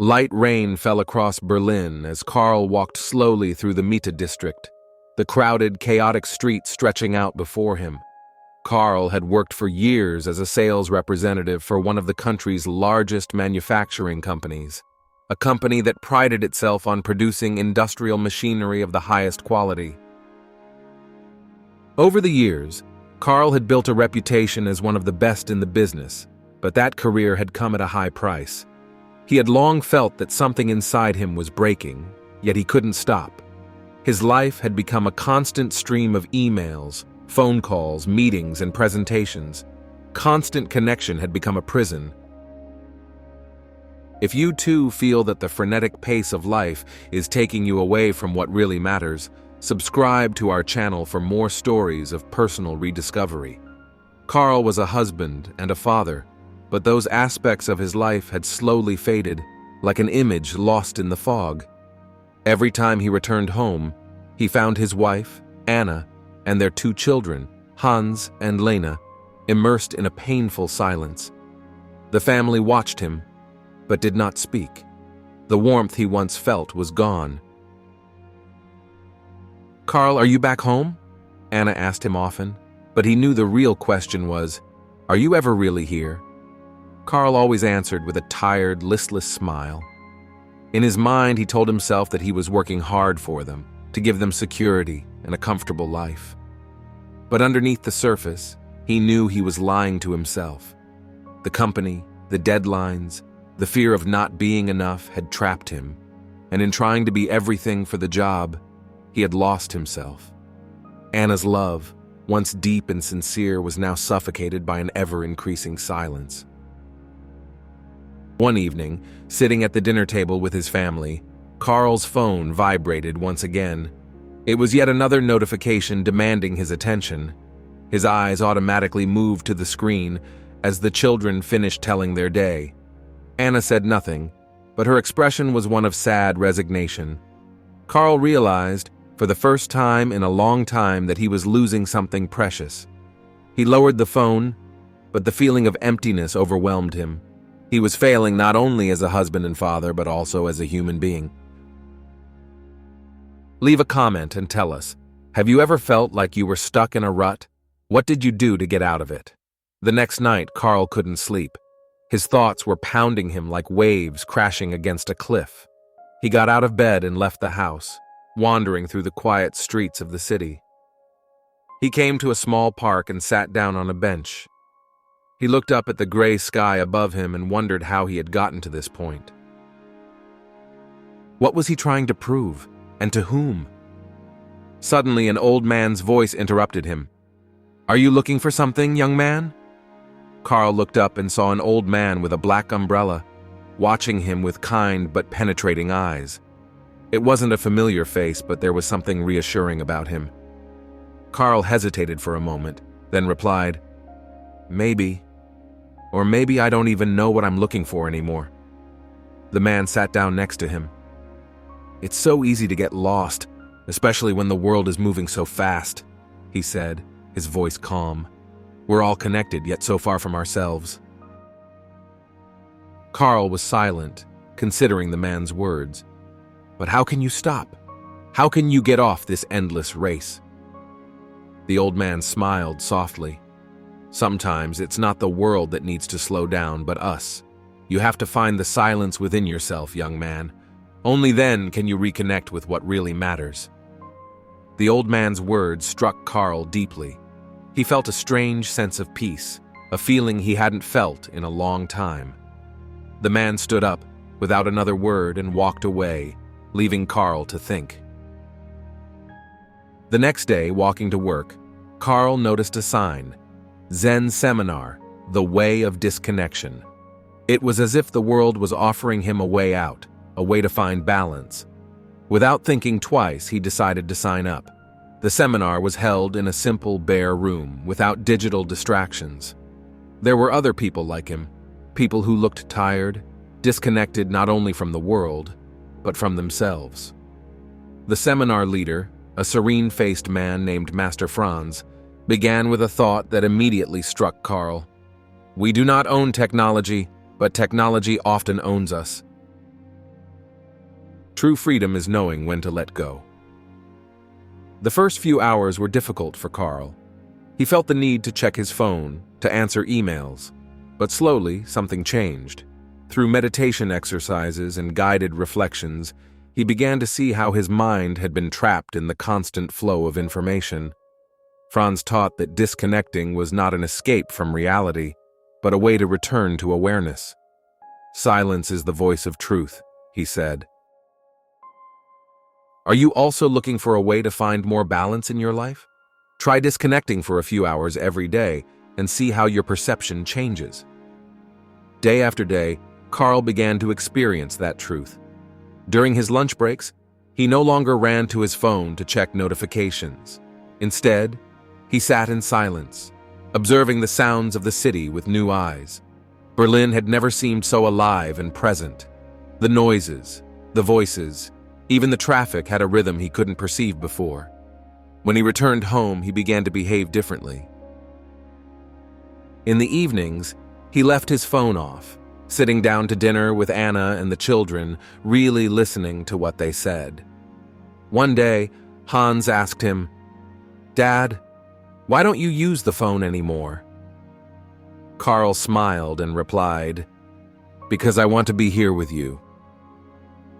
Light rain fell across Berlin as Karl walked slowly through the Mitte district, the crowded, chaotic street stretching out before him. Karl had worked for years as a sales representative for one of the country's largest manufacturing companies, a company that prided itself on producing industrial machinery of the highest quality. Over the years, Karl had built a reputation as one of the best in the business, but that career had come at a high price. He had long felt that something inside him was breaking, yet he couldn't stop. His life had become a constant stream of emails, phone calls, meetings, and presentations. Constant connection had become a prison. If you too feel that the frenetic pace of life is taking you away from what really matters, subscribe to our channel for more stories of personal rediscovery. Karl was a husband and a father, but those aspects of his life had slowly faded, like an image lost in the fog. Every time he returned home, he found his wife, Anna, and their 2 children, Hans and Lena, immersed in a painful silence. The family watched him, but did not speak. The warmth he once felt was gone. "Karl, are you back home?" Anna asked him often, but he knew the real question was, "Are you ever really here?" Karl always answered with a tired, listless smile. In his mind, he told himself that he was working hard for them, to give them security and a comfortable life. But underneath the surface, he knew he was lying to himself. The company, the deadlines, the fear of not being enough had trapped him, and in trying to be everything for the job, he had lost himself. Anna's love, once deep and sincere, was now suffocated by an ever-increasing silence. One evening, sitting at the dinner table with his family, Karl's phone vibrated once again. It was yet another notification demanding his attention. His eyes automatically moved to the screen as the children finished telling their day. Anna said nothing, but her expression was one of sad resignation. Karl realized, for the first time in a long time, that he was losing something precious. He lowered the phone, but the feeling of emptiness overwhelmed him. He was failing not only as a husband and father, but also as a human being. Leave a comment and tell us, have you ever felt like you were stuck in a rut? What did you do to get out of it? The next night, Karl couldn't sleep. His thoughts were pounding him like waves crashing against a cliff. He got out of bed and left the house, wandering through the quiet streets of the city. He came to a small park and sat down on a bench. He looked up at the gray sky above him and wondered how he had gotten to this point. What was he trying to prove, and to whom? Suddenly, an old man's voice interrupted him. "Are you looking for something, young man?" Karl looked up and saw an old man with a black umbrella, watching him with kind but penetrating eyes. It wasn't a familiar face, but there was something reassuring about him. Karl hesitated for a moment, then replied, "Maybe. Or maybe I don't even know what I'm looking for anymore." The man sat down next to him. "It's so easy to get lost, especially when the world is moving so fast," he said, his voice calm. "We're all connected, yet so far from ourselves." Karl was silent, considering the man's words. But how can you stop? How can you get off this endless race? The old man smiled softly. "Sometimes it's not the world that needs to slow down, but us. You have to find the silence within yourself, young man. Only then can you reconnect with what really matters." The old man's words struck Karl deeply. He felt a strange sense of peace, a feeling he hadn't felt in a long time. The man stood up, without another word, and walked away, leaving Karl to think. The next day, walking to work, Karl noticed a sign, "Zen Seminar, the Way of Disconnection." It was as if the world was offering him a way out, a way to find balance. Without thinking twice, he decided to sign up. The seminar was held in a simple, bare room, without digital distractions. There were other people like him, people who looked tired, disconnected not only from the world, but from themselves. The seminar leader, a serene-faced man named Master Franz, began with a thought that immediately struck Karl. "We do not own technology, but technology often owns us." True freedom is knowing when to let go. The first few hours were difficult for Carl. He felt the need to check his phone, to answer emails. But slowly, something changed. Through meditation exercises and guided reflections, he began to see how his mind had been trapped in the constant flow of information. Franz taught that disconnecting was not an escape from reality, but a way to return to awareness. Silence is the voice of truth, he said. Are you also looking for a way to find more balance in your life? Try disconnecting for a few hours every day and see how your perception changes. Day after day, Carl began to experience that truth. During his lunch breaks, he no longer ran to his phone to check notifications. Instead, he sat in silence, observing the sounds of the city with new eyes. Berlin had never seemed so alive and present. The noises, the voices, even the traffic had a rhythm he couldn't perceive before. When he returned home, he began to behave differently. In the evenings, he left his phone off, sitting down to dinner with Anna and the children, really listening to what they said. One day, Hans asked him, "Dad, why don't you use the phone anymore?" Carl smiled and replied, "Because I want to be here with you."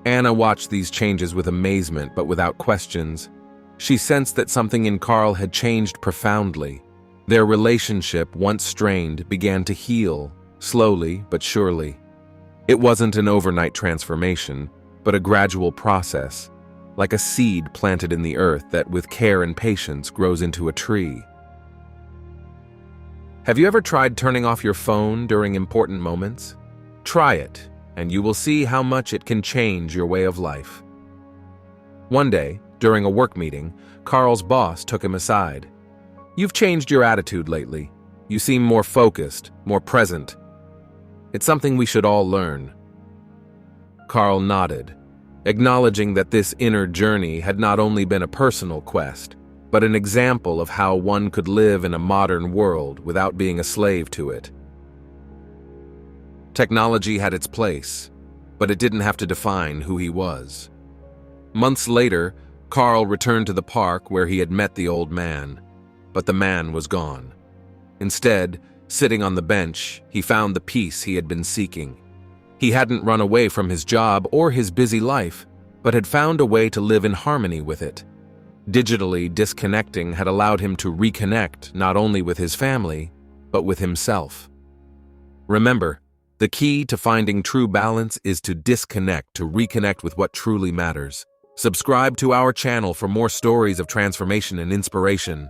Anna watched these changes with amazement but without questions. She sensed that something in Carl had changed profoundly. Their relationship, once strained, began to heal, slowly but surely. It wasn't an overnight transformation, but a gradual process, like a seed planted in the earth that with care and patience grows into a tree. Have you ever tried turning off your phone during important moments? Try it, and you will see how much it can change your way of life. One day, during a work meeting, Carl's boss took him aside. "You've changed your attitude lately. You seem more focused, more present. It's something we should all learn." Carl nodded, acknowledging that this inner journey had not only been a personal quest, but an example of how one could live in a modern world without being a slave to it. Technology had its place, but it didn't have to define who he was. Months later, Carl returned to the park where he had met the old man, but the man was gone. Instead, sitting on the bench, he found the peace he had been seeking. He hadn't run away from his job or his busy life, but had found a way to live in harmony with it. Digitally disconnecting had allowed him to reconnect not only with his family, but with himself. Remember, the key to finding true balance is to disconnect to reconnect with what truly matters. Subscribe to our channel for more stories of transformation and inspiration.